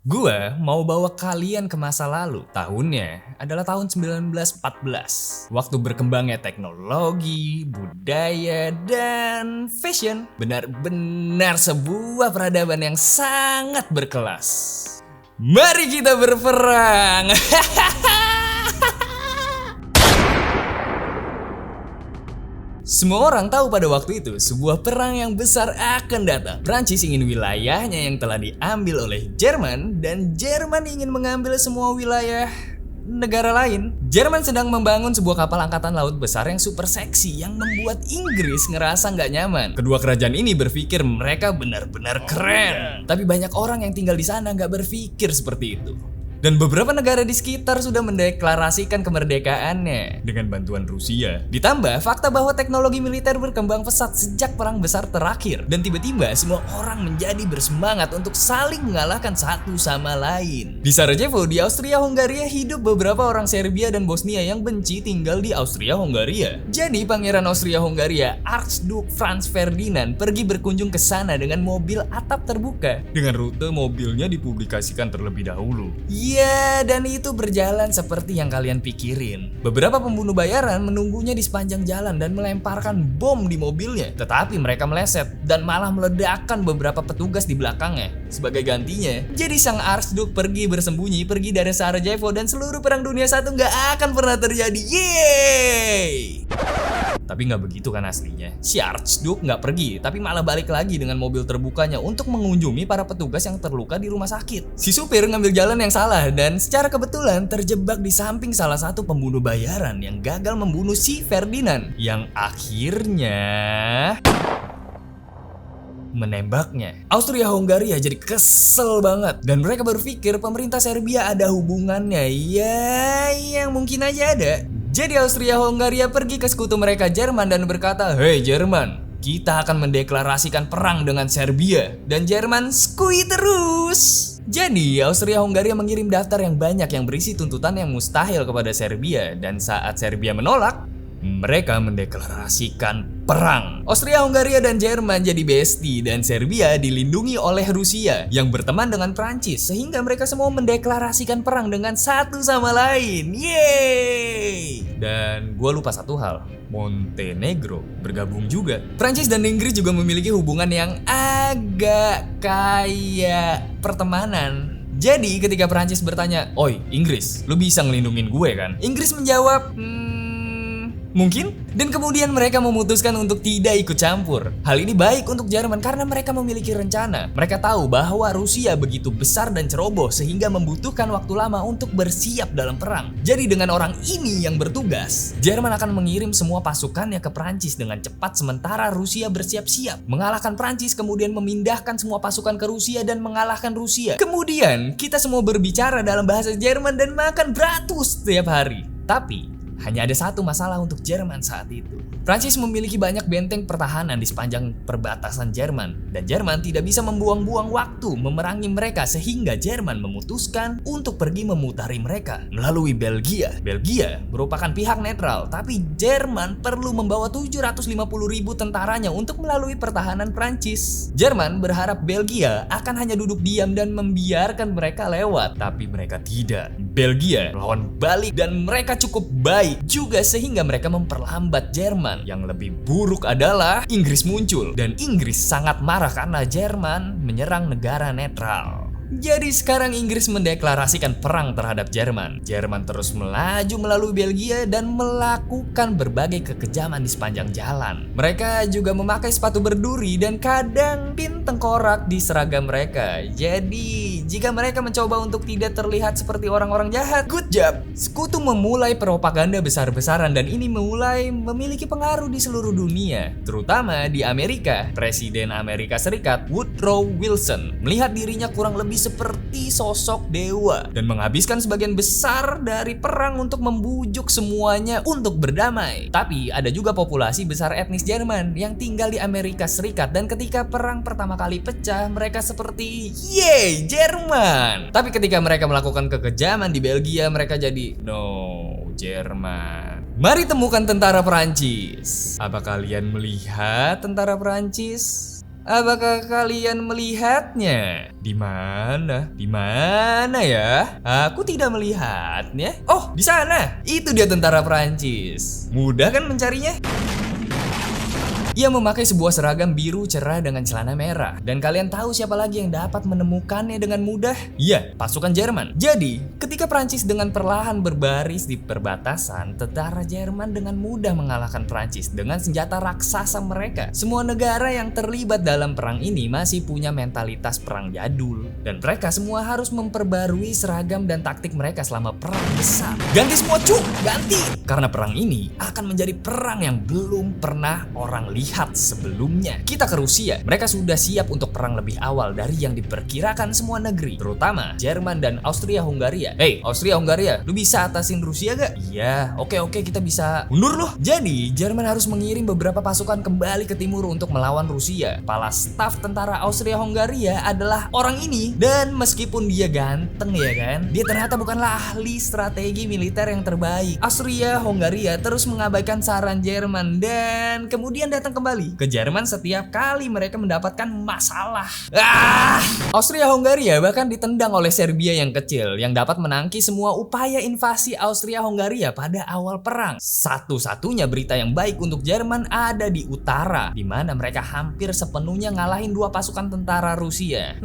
Gua mau bawa kalian ke masa lalu. Tahunnya adalah tahun 1914. Waktu berkembangnya teknologi, budaya, dan fashion. Benar-benar sebuah peradaban yang sangat berkelas. Mari kita berperang. Semua orang tahu pada waktu itu sebuah perang yang besar akan datang. Prancis ingin wilayahnya yang telah diambil oleh Jerman, dan Jerman ingin mengambil semua wilayah negara lain. Jerman sedang membangun sebuah kapal angkatan laut besar yang super seksi yang membuat Inggris ngerasa nggak nyaman. Kedua kerajaan ini berpikir mereka benar-benar keren. Tapi banyak orang yang tinggal di sana nggak berpikir seperti itu. Dan beberapa negara di sekitar sudah mendeklarasikan kemerdekaannya dengan bantuan Rusia. Ditambah fakta bahwa teknologi militer berkembang pesat sejak perang besar terakhir. Dan tiba-tiba semua orang menjadi bersemangat untuk saling mengalahkan satu sama lain. Di Sarajevo, di Austria-Hongaria, hidup beberapa orang Serbia dan Bosnia yang benci tinggal di Austria-Hongaria. Jadi Pangeran Austria-Hongaria, Archduke Franz Ferdinand, pergi berkunjung ke sana dengan mobil atap terbuka. Dengan rute mobilnya dipublikasikan terlebih dahulu. Ya, dan itu berjalan seperti yang kalian pikirin. Beberapa pembunuh bayaran menunggunya di sepanjang jalan dan melemparkan bom di mobilnya. Tetapi mereka meleset dan malah meledakkan beberapa petugas di belakangnya. Sebagai gantinya, jadi sang Archduke pergi bersembunyi, pergi dari Sarajevo, dan seluruh perang dunia satu nggak akan pernah terjadi. Yeay! Tapi nggak begitu kan aslinya. Si Archduke nggak pergi, tapi malah balik lagi dengan mobil terbukanya untuk mengunjungi para petugas yang terluka di rumah sakit. Si supir ngambil jalan yang salah dan secara kebetulan terjebak di samping salah satu pembunuh bayaran yang gagal membunuh si Ferdinand, yang akhirnya menembaknya. Austria-Hongaria jadi kesel banget dan mereka berpikir pemerintah Serbia ada hubungannya. Ya, yang mungkin aja ada. Jadi Austria-Hongaria pergi ke sekutu mereka Jerman dan berkata, "Hei Jerman, kita akan mendeklarasikan perang dengan Serbia." Dan Jerman skui terus. Jadi Austria-Hongaria mengirim daftar yang banyak yang berisi tuntutan yang mustahil kepada Serbia. Dan saat Serbia menolak, mereka mendeklarasikan perang. Austria-Hongaria dan Jerman jadi bestie, dan Serbia dilindungi oleh Rusia yang berteman dengan Prancis, sehingga mereka semua mendeklarasikan perang dengan satu sama lain. Yeay! Dan gue lupa satu hal, Montenegro bergabung juga. Prancis dan Inggris juga memiliki hubungan yang agak kayak pertemanan. Jadi ketika Prancis bertanya, "Oi Inggris, lu bisa ngelindungin gue kan?" Inggris menjawab, mungkin. Dan kemudian mereka memutuskan untuk tidak ikut campur. Hal ini baik untuk Jerman karena mereka memiliki rencana. Mereka tahu bahwa Rusia begitu besar dan ceroboh sehingga membutuhkan waktu lama untuk bersiap dalam perang. Jadi dengan orang ini yang bertugas, Jerman akan mengirim semua pasukannya ke Prancis dengan cepat sementara Rusia bersiap-siap mengalahkan Prancis, kemudian memindahkan semua pasukan ke Rusia dan mengalahkan Rusia. Kemudian kita semua berbicara dalam bahasa Jerman dan makan beratus setiap hari. Tapi hanya ada satu masalah untuk Jerman saat itu. Prancis memiliki banyak benteng pertahanan di sepanjang perbatasan Jerman, dan Jerman tidak bisa membuang-buang waktu memerangi mereka, sehingga Jerman memutuskan untuk pergi memutari mereka melalui Belgia. Belgia merupakan pihak netral, tapi Jerman perlu membawa 750.000 tentaranya untuk melalui pertahanan Prancis. Jerman berharap Belgia akan hanya duduk diam dan membiarkan mereka lewat, tapi mereka tidak. Belgia melawan balik dan mereka cukup baik juga sehingga mereka memperlambat Jerman. Yang lebih buruk adalah Inggris muncul, dan Inggris sangat marah karena Jerman menyerang negara netral. Jadi sekarang Inggris mendeklarasikan perang terhadap Jerman. Jerman terus melaju melalui Belgia dan melakukan berbagai kekejaman di sepanjang jalan. Mereka juga memakai sepatu berduri dan kadang pin tengkorak di seragam mereka. Jadi jika mereka mencoba untuk tidak terlihat seperti orang-orang jahat, good job. Sekutu memulai propaganda besar-besaran dan ini mulai memiliki pengaruh di seluruh dunia, terutama di Amerika. Presiden Amerika Serikat Woodrow Wilson melihat dirinya kurang lebih seperti sosok dewa dan menghabiskan sebagian besar dari perang untuk membujuk semuanya untuk berdamai. Tapi ada juga populasi besar etnis Jerman yang tinggal di Amerika Serikat, dan ketika perang pertama kali pecah mereka seperti yeay Jerman. Tapi ketika mereka melakukan kekejaman di Belgia mereka jadi no Jerman. Mari temukan tentara Perancis. Apa kalian melihat tentara Perancis? Apakah kalian melihatnya? Di mana? Di mana ya? Aku tidak melihatnya. Oh, di sana. Itu dia tentara Prancis. Mudah kan mencarinya? Ia memakai sebuah seragam biru cerah dengan celana merah. Dan kalian tahu siapa lagi yang dapat menemukannya dengan mudah? Iya, pasukan Jerman. Jadi, ketika Prancis dengan perlahan berbaris di perbatasan, tentara Jerman dengan mudah mengalahkan Prancis dengan senjata raksasa mereka. Semua negara yang terlibat dalam perang ini masih punya mentalitas perang jadul. Dan mereka semua harus memperbarui seragam dan taktik mereka selama perang besar. Ganti semua cu, ganti! Karena perang ini akan menjadi perang yang belum pernah orang lihat sebelumnya. Kita ke Rusia. Mereka sudah siap untuk perang lebih awal dari yang diperkirakan semua negeri, terutama Jerman dan Austria-Hungaria. Hey, Austria-Hungaria, lu bisa atasin Rusia gak? Iya, oke, kita bisa. Mundur loh. Jadi, Jerman harus mengirim beberapa pasukan kembali ke timur untuk melawan Rusia. Kepala staf tentara Austria-Hungaria adalah orang ini. Dan meskipun dia ganteng ya kan, dia ternyata bukanlah ahli strategi militer yang terbaik. Austria-Hungaria terus mengabaikan saran Jerman dan kemudian datang kembali ke Jerman setiap kali mereka mendapatkan masalah. Austria-Hungaria bahkan ditendang oleh Serbia yang kecil yang dapat menangki semua upaya invasi Austria-Hungaria pada awal perang. Satu-satunya berita yang baik untuk Jerman ada di utara, di mana mereka hampir sepenuhnya ngalahin dua pasukan tentara Rusia.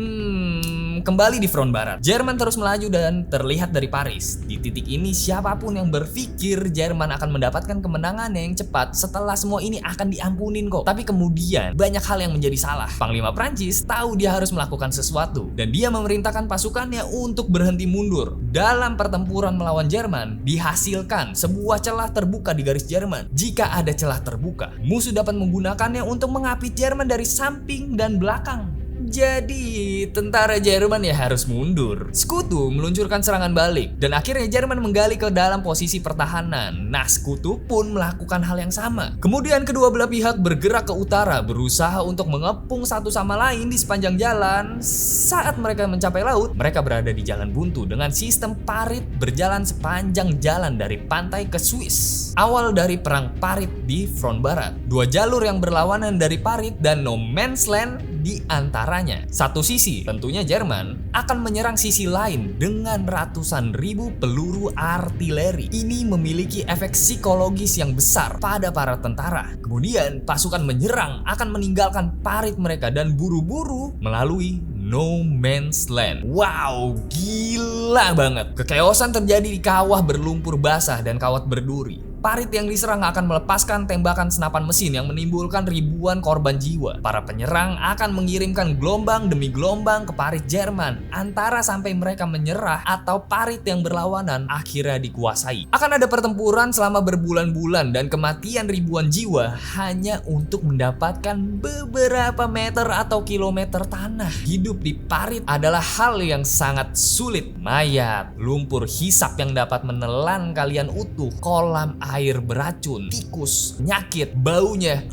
Kembali di front barat, Jerman terus melaju dan terlihat dari Paris. Di titik ini siapapun yang berpikir Jerman akan mendapatkan kemenangan yang cepat setelah semua ini akan diampunin kok. Tapi kemudian banyak hal yang menjadi salah. Panglima Prancis tahu dia harus melakukan sesuatu dan dia memerintahkan pasukannya untuk berhenti mundur. Dalam pertempuran melawan Jerman, dihasilkan sebuah celah terbuka di garis Jerman. Jika ada celah terbuka, musuh dapat menggunakannya untuk mengapit Jerman dari samping dan belakang. Jadi, tentara Jerman ya harus mundur. Sekutu meluncurkan serangan balik dan akhirnya Jerman menggali ke dalam posisi pertahanan. Nah, Sekutu pun melakukan hal yang sama. Kemudian kedua belah pihak bergerak ke utara, berusaha untuk mengepung satu sama lain di sepanjang jalan. Saat mereka mencapai laut, mereka berada di jalan buntu dengan sistem parit berjalan sepanjang jalan dari pantai ke Swiss. Awal dari perang parit di front barat, dua jalur yang berlawanan dari parit dan no man's land di antaranya. Satu sisi, tentunya Jerman, akan menyerang sisi lain dengan ratusan ribu peluru artileri. Ini memiliki efek psikologis yang besar pada para tentara. Kemudian pasukan menyerang akan meninggalkan parit mereka dan buru-buru melalui no man's land. Wow, gila banget. Kekeosan terjadi di kawah berlumpur basah dan kawat berduri. Parit yang diserang akan melepaskan tembakan senapan mesin yang menimbulkan ribuan korban jiwa. Para penyerang akan mengirimkan gelombang demi gelombang ke parit Jerman, antara sampai mereka menyerah atau parit yang berlawanan akhirnya dikuasai. Akan ada pertempuran selama berbulan-bulan dan kematian ribuan jiwa hanya untuk mendapatkan beberapa meter atau kilometer tanah. Hidup di parit adalah hal yang sangat sulit. Mayat, lumpur hisap yang dapat menelan kalian utuh, kolam air beracun, tikus, penyakit, baunya.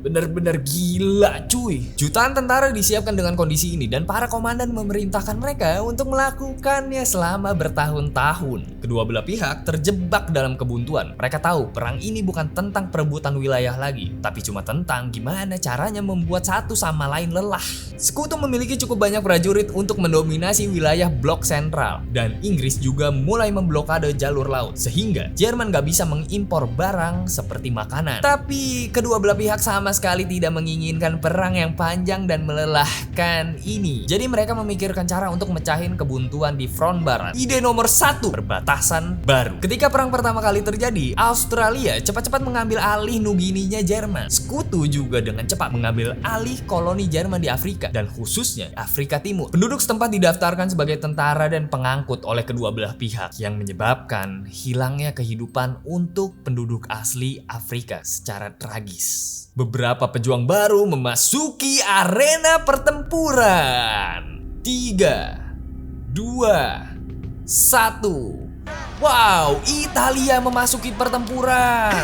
Bener-bener gila cuy. Jutaan tentara disiapkan dengan kondisi ini dan para komandan memerintahkan mereka untuk melakukannya selama bertahun-tahun. Kedua belah pihak terjebak dalam kebuntuan. Mereka tahu perang ini bukan tentang perebutan wilayah lagi, tapi cuma tentang gimana caranya membuat satu sama lain lelah. Sekutu memiliki cukup banyak prajurit untuk mendominasi wilayah blok sentral dan Inggris juga mulai memblokade jalur laut sehingga Jerman gak bisa mengimpor barang seperti makanan. Tapi kedua belah pihak sama sekali tidak menginginkan perang yang panjang dan melelahkan ini. Jadi mereka memikirkan cara untuk mecahin kebuntuan di front barat. Ide nomor 1, perbatasan baru. Ketika perang pertama kali terjadi, Australia cepat-cepat mengambil alih Nugininya Jerman. Sekutu juga dengan cepat mengambil alih koloni Jerman di Afrika dan khususnya Afrika Timur. Penduduk setempat didaftarkan sebagai tentara dan pengangkut oleh kedua belah pihak yang menyebabkan hilangnya kehidupan untuk penduduk asli Afrika secara tragis. Beberapa pejuang baru memasuki arena pertempuran. 3, 2, 1. Wow, Italia memasuki pertempuran.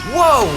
Wow,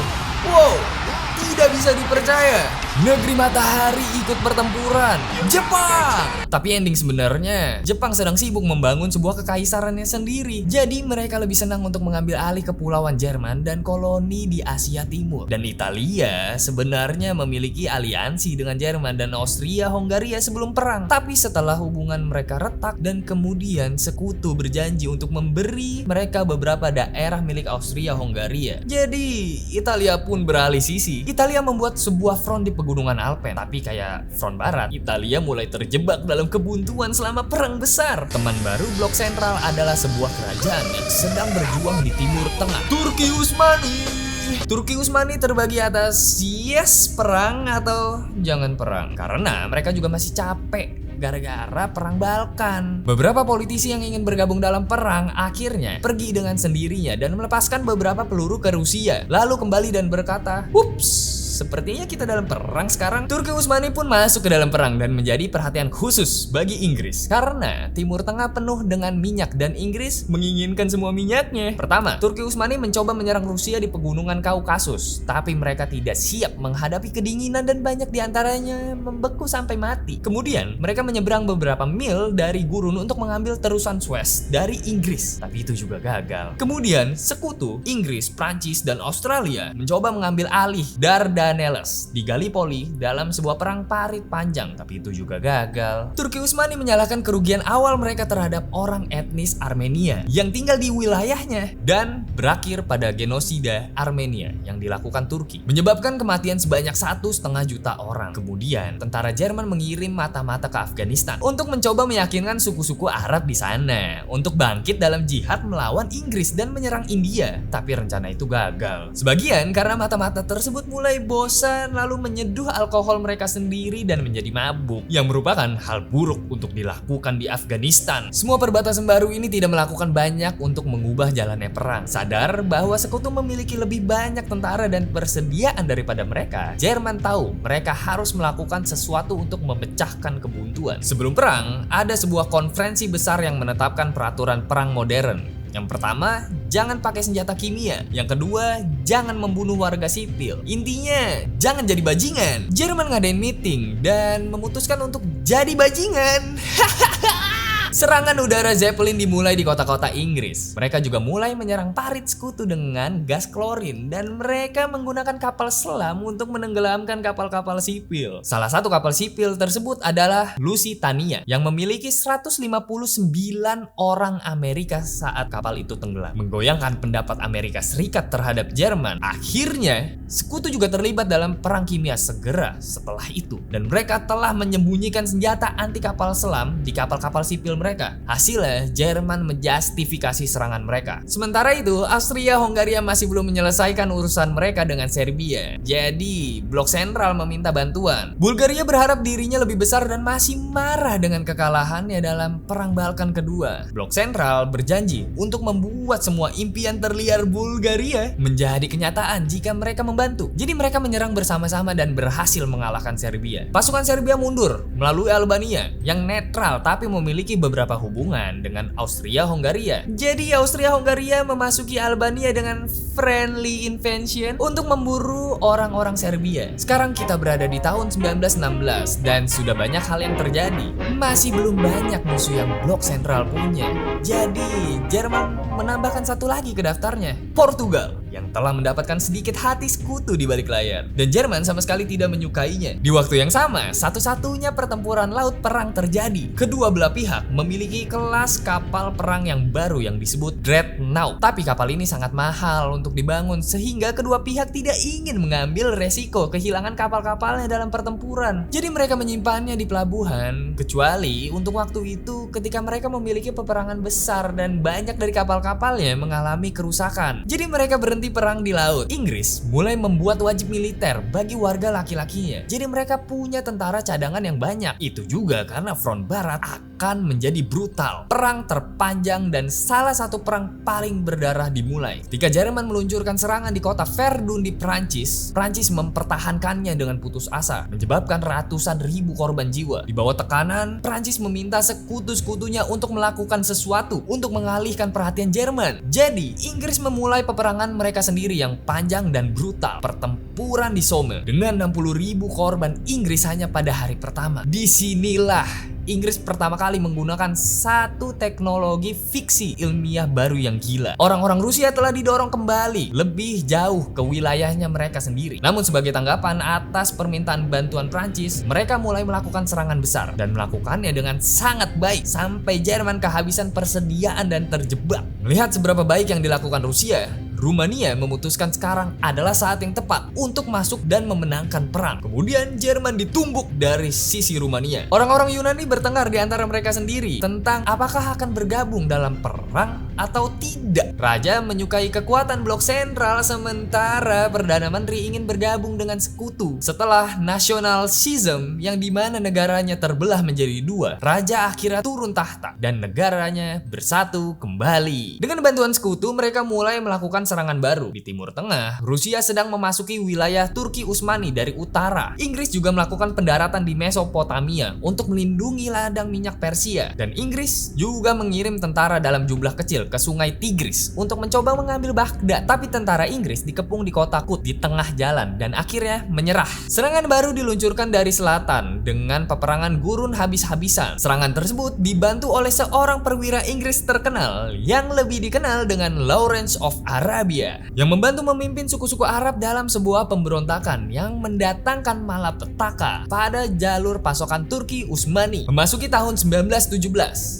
tidak bisa dipercaya. Negeri matahari ikut pertempuran, Jepang. Tapi ending sebenarnya, Jepang sedang sibuk membangun sebuah kekaisarannya sendiri. Jadi mereka lebih senang untuk mengambil alih kepulauan Jerman dan koloni di Asia Timur. Dan Italia sebenarnya memiliki aliansi dengan Jerman dan Austria-Hongaria sebelum perang. Tapi setelah hubungan mereka retak dan kemudian sekutu berjanji untuk memberi mereka beberapa daerah milik Austria-Hongaria. Jadi Italia pun beralih sisi. Italia membuat sebuah front di pegunungan Alpen. Tapi kayak front barat, Italia mulai terjebak dalam kebuntuan selama perang besar. Teman baru blok sentral adalah sebuah kerajaan yang sedang berjuang di timur tengah, Turki Utsmani. Turki Utsmani terbagi atas yes perang atau jangan perang, karena mereka juga masih capek gara-gara perang Balkan. Beberapa politisi yang ingin bergabung dalam perang akhirnya pergi dengan sendirinya dan melepaskan beberapa peluru ke Rusia, lalu kembali dan berkata, "Ups, sepertinya kita dalam perang sekarang." Turki Utsmani pun masuk ke dalam perang dan menjadi perhatian khusus bagi Inggris karena Timur Tengah penuh dengan minyak dan Inggris menginginkan semua minyaknya. Pertama, Turki Utsmani mencoba menyerang Rusia di pegunungan Kaukasus, tapi mereka tidak siap menghadapi kedinginan dan banyak diantaranya membeku sampai mati. Kemudian, mereka menyeberang beberapa mil dari gurun untuk mengambil terusan Suez dari Inggris, tapi itu juga gagal. Kemudian, sekutu Inggris, Prancis, dan Australia mencoba mengambil alih Dardanelles di Gallipoli dalam sebuah perang parit panjang, tapi itu juga gagal. Turki Utsmani menyalahkan kerugian awal mereka terhadap orang etnis Armenia yang tinggal di wilayahnya dan berakhir pada genosida Armenia yang dilakukan Turki, menyebabkan kematian sebanyak 1,5 juta orang. Kemudian, tentara Jerman mengirim mata-mata ke Afghanistan untuk mencoba meyakinkan suku-suku Arab di sana untuk bangkit dalam jihad melawan Inggris dan menyerang India, tapi rencana itu gagal. Sebagian karena mata-mata tersebut mulai bosan lalu menyeduh alkohol mereka sendiri dan menjadi mabuk, yang merupakan hal buruk untuk dilakukan di Afghanistan. Semua perbatasan baru ini tidak melakukan banyak untuk mengubah jalannya perang. Sadar bahwa sekutu memiliki lebih banyak tentara dan persediaan daripada mereka, Jerman tahu mereka harus melakukan sesuatu untuk memecahkan kebuntuan. Sebelum perang, ada sebuah konferensi besar yang menetapkan peraturan perang modern. Yang pertama, jangan pakai senjata kimia. Yang kedua, jangan membunuh warga sipil. Intinya, jangan jadi bajingan. Jerman ngadain meeting dan memutuskan untuk jadi bajingan. Serangan udara Zeppelin dimulai di kota-kota Inggris. Mereka juga mulai menyerang parit sekutu dengan gas klorin dan mereka menggunakan kapal selam untuk menenggelamkan kapal-kapal sipil. Salah satu kapal sipil tersebut adalah Lusitania yang memiliki 159 orang Amerika saat kapal itu tenggelam, menggoyangkan pendapat Amerika Serikat terhadap Jerman. Akhirnya, sekutu juga terlibat dalam perang kimia segera setelah itu dan mereka telah menyembunyikan senjata anti kapal selam di kapal-kapal sipil mereka. Hasilnya, Jerman menjustifikasi serangan mereka. Sementara itu, Austria-Hongaria masih belum menyelesaikan urusan mereka dengan Serbia. Jadi, blok sentral meminta bantuan. Bulgaria berharap dirinya lebih besar dan masih marah dengan kekalahannya dalam Perang Balkan Kedua. Blok sentral berjanji untuk membuat semua impian terliar Bulgaria menjadi kenyataan jika mereka membantu. Jadi mereka menyerang bersama-sama dan berhasil mengalahkan Serbia. Pasukan Serbia mundur melalui Albania yang netral tapi memiliki beberapa hubungan dengan Austria-Hongaria. Jadi Austria-Hongaria memasuki Albania dengan friendly invasion untuk memburu orang-orang Serbia. Sekarang kita berada di tahun 1916 dan sudah banyak hal yang terjadi. Masih belum banyak musuh yang blok sentral punya. Jadi Jerman menambahkan satu lagi ke daftarnya, Portugal, yang telah mendapatkan sedikit hati sekutu di balik layar. Dan Jerman sama sekali tidak menyukainya. Di waktu yang sama, satu-satunya pertempuran laut perang terjadi. Kedua belah pihak memiliki kelas kapal perang yang baru yang disebut Dreadnought. Tapi kapal ini sangat mahal untuk dibangun sehingga kedua pihak tidak ingin mengambil resiko kehilangan kapal-kapalnya dalam pertempuran. Jadi mereka menyimpannya di pelabuhan, kecuali untuk waktu itu ketika mereka memiliki peperangan besar dan banyak dari kapal-kapalnya mengalami kerusakan. Jadi mereka berhenti perang di laut. Inggris mulai membuat wajib militer bagi warga laki-lakinya. Jadi mereka punya tentara cadangan yang banyak. Itu juga karena front barat akan menjadi brutal. Perang terpanjang dan salah satu perang paling berdarah dimulai. Ketika Jerman meluncurkan serangan di kota Verdun di Prancis, Prancis mempertahankannya dengan putus asa, menyebabkan ratusan ribu korban jiwa. Di bawah tekanan, Prancis meminta sekutu-sekutunya untuk melakukan sesuatu untuk mengalihkan perhatian Jerman. Jadi, Inggris memulai peperangan mereka sendiri yang panjang dan brutal. Pertempuran di Somme dengan 60.000 korban Inggris hanya pada hari pertama. Disinilah Inggris pertama kali menggunakan satu teknologi fiksi ilmiah baru yang gila. Orang-orang Rusia telah didorong kembali lebih jauh ke wilayahnya mereka sendiri. Namun sebagai tanggapan atas permintaan bantuan Prancis, mereka mulai melakukan serangan besar dan melakukannya dengan sangat baik sampai Jerman kehabisan persediaan dan terjebak. Melihat seberapa baik yang dilakukan Rusia, Rumania memutuskan sekarang adalah saat yang tepat untuk masuk dan memenangkan perang. Kemudian Jerman ditumbuk dari sisi Rumania. Orang-orang Yunani bertengkar di antara mereka sendiri tentang apakah akan bergabung dalam perang atau tidak. Raja menyukai kekuatan blok sentral, sementara Perdana Menteri ingin bergabung dengan sekutu. Setelah national schism yang dimana negaranya terbelah menjadi dua, Raja akhirnya turun tahta dan negaranya bersatu kembali. Dengan bantuan sekutu, mereka mulai melakukan serangan baru. Di Timur Tengah, Rusia sedang memasuki wilayah Turki Utsmani dari utara. Inggris juga melakukan pendaratan di Mesopotamia untuk melindungi ladang minyak Persia. Dan Inggris juga mengirim tentara dalam jumlah kecil ke sungai Tigris untuk mencoba mengambil Baghdad. Tapi tentara Inggris dikepung di kota Kut di tengah jalan dan akhirnya menyerah. Serangan baru diluncurkan dari selatan dengan peperangan gurun habis-habisan. Serangan tersebut dibantu oleh seorang perwira Inggris terkenal yang lebih dikenal dengan Lawrence of Arabia, yang membantu memimpin suku-suku Arab dalam sebuah pemberontakan yang mendatangkan malapetaka pada jalur pasokan Turki Utsmani. Memasuki tahun 1917,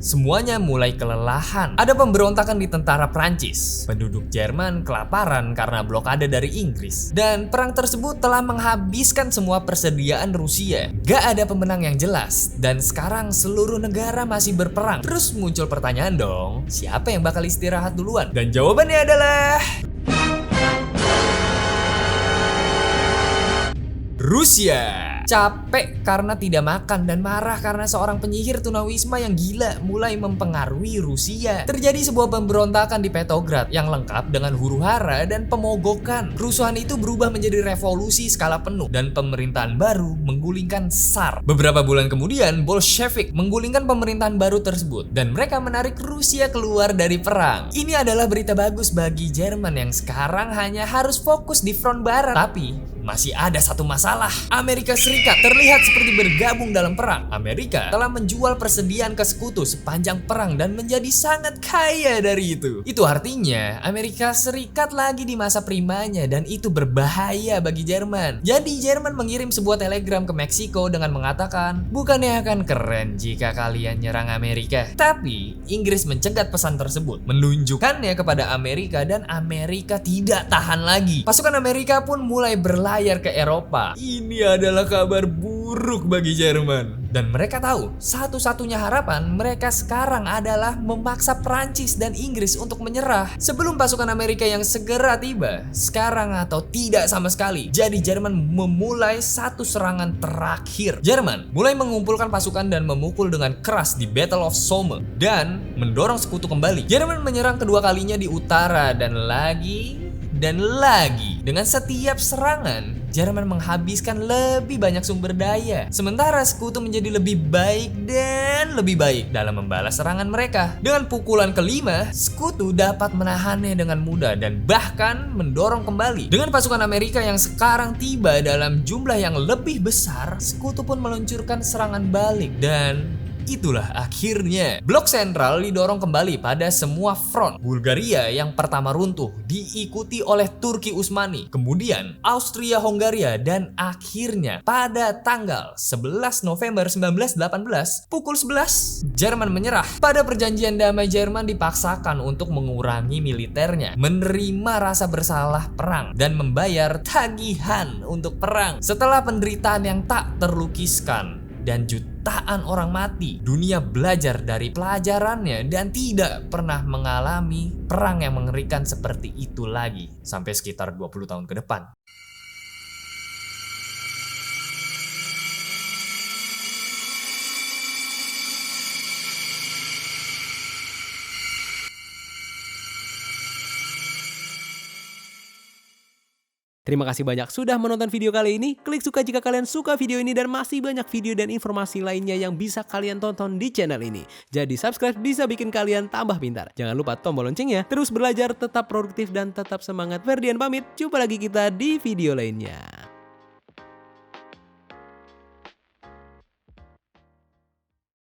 semuanya mulai kelelahan. Ada pemberontakan di tentara Prancis. Penduduk Jerman kelaparan karena blokade dari Inggris. Dan perang tersebut telah menghabiskan semua persediaan Rusia. Gak ada pemenang yang jelas. Dan sekarang seluruh negara masih berperang. Terus muncul pertanyaan dong, siapa yang bakal istirahat duluan? Dan jawabannya adalah Rusia. Capek karena tidak makan dan marah karena seorang penyihir tunawisma yang gila mulai mempengaruhi Rusia. Terjadi sebuah pemberontakan di Petrograd yang lengkap dengan huru-hara dan pemogokan. Kerusuhan itu berubah menjadi revolusi skala penuh dan pemerintahan baru menggulingkan Tsar. Beberapa bulan kemudian, Bolshevik menggulingkan pemerintahan baru tersebut dan mereka menarik Rusia keluar dari perang. Ini adalah berita bagus bagi Jerman yang sekarang hanya harus fokus di front barat. Tapi masih ada satu masalah. Amerika Serikat terlihat seperti bergabung dalam perang. Amerika telah menjual persediaan ke sekutu sepanjang perang dan menjadi sangat kaya dari itu. Itu artinya Amerika Serikat lagi di masa primanya dan itu berbahaya bagi Jerman. Jadi Jerman mengirim sebuah telegram ke Meksiko dengan mengatakan, bukannya akan keren jika kalian nyerang Amerika. Tapi Inggris mencegat pesan tersebut, menunjukkannya kepada Amerika dan Amerika tidak tahan lagi. Pasukan Amerika pun mulai berlayar ke Eropa. Ini adalah kabar buruk bagi Jerman. Dan mereka tahu, satu-satunya harapan mereka sekarang adalah memaksa Prancis dan Inggris untuk menyerah sebelum pasukan Amerika yang segera tiba, sekarang atau tidak sama sekali. Jadi Jerman memulai satu serangan terakhir. Jerman mulai mengumpulkan pasukan dan memukul dengan keras di Battle of Somme dan mendorong sekutu kembali. Jerman menyerang kedua kalinya di utara dan lagi. Dengan setiap serangan, Jerman menghabiskan lebih banyak sumber daya. Sementara sekutu menjadi lebih baik dan lebih baik dalam membalas serangan mereka. Dengan pukulan kelima, sekutu dapat menahannya dengan mudah dan bahkan mendorong kembali. Dengan pasukan Amerika yang sekarang tiba dalam jumlah yang lebih besar, sekutu pun meluncurkan serangan balik dan itulah akhirnya. Blok sentral didorong kembali pada semua front. Bulgaria yang pertama runtuh diikuti oleh Turki Utsmani, kemudian Austria-Hongaria dan akhirnya pada tanggal 11 November 1918 pukul 11 Jerman menyerah. Pada perjanjian damai, Jerman dipaksakan untuk mengurangi militernya, menerima rasa bersalah perang dan membayar tagihan untuk perang. Setelah penderitaan yang tak terlukiskan dan jutaan orang mati, dunia belajar dari pelajarannya dan tidak pernah mengalami perang yang mengerikan seperti itu lagi sampai sekitar 20 tahun ke depan. Terima kasih banyak sudah menonton video kali ini. Klik suka jika kalian suka video ini dan masih banyak video dan informasi lainnya yang bisa kalian tonton di channel ini. Jadi subscribe bisa bikin kalian tambah pintar. Jangan lupa tombol loncengnya. Terus belajar, tetap produktif dan tetap semangat. Ferdian pamit. Jumpa lagi kita di video lainnya.